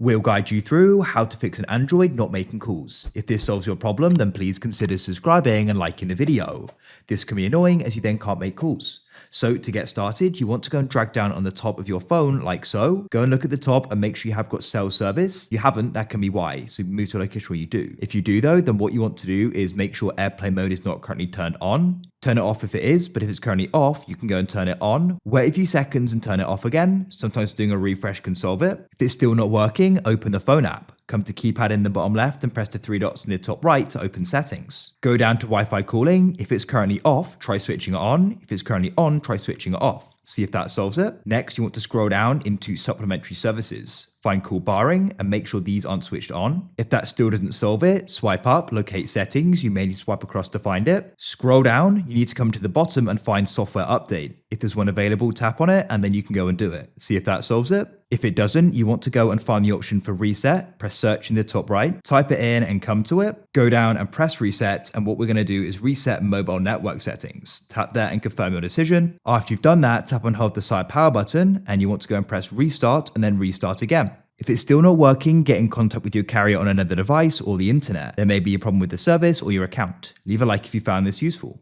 We'll guide you through how to fix an Android not making calls. If this solves your problem, then please consider subscribing and liking the video. This can be annoying as you then can't make calls. So to get started, you want to go and drag down on the top of your phone like so. Go and look at the top and make sure you have got cell service. If you haven't, that can be why. So move to a location where you do. If you do though, then what you want to do is make sure airplane mode is not currently turned on. Turn it off if it is, but if it's currently off, you can go and turn it on. Wait a few seconds and turn it off again. Sometimes doing a refresh can solve it. If it's still not working, open the phone app. Come to keypad in the bottom left and press the three dots in the top right to open settings. Go down to Wi-Fi calling. If it's currently off, try switching it on. If it's currently on, try switching it off. See if that solves it. Next, you want to scroll down into supplementary services. Find call barring and make sure these aren't switched on. If that still doesn't solve it, swipe up, locate settings. You may need to swipe across to find it. Scroll down, you need to come to the bottom and find software update. If there's one available, tap on it and then you can go and do it. See if that solves it. If it doesn't, you want to go and find the option for reset. Press search in the top right, type it in and come to it. Go down and press reset, and what we're going to do is reset mobile network settings. Tap there and confirm your decision. After you've done that, tap and hold the side power button and you want to go and press restart and then restart again. If it's still not working, get in contact with your carrier on another device or the internet. There may be a problem with the service or your account. Leave a like if you found this useful.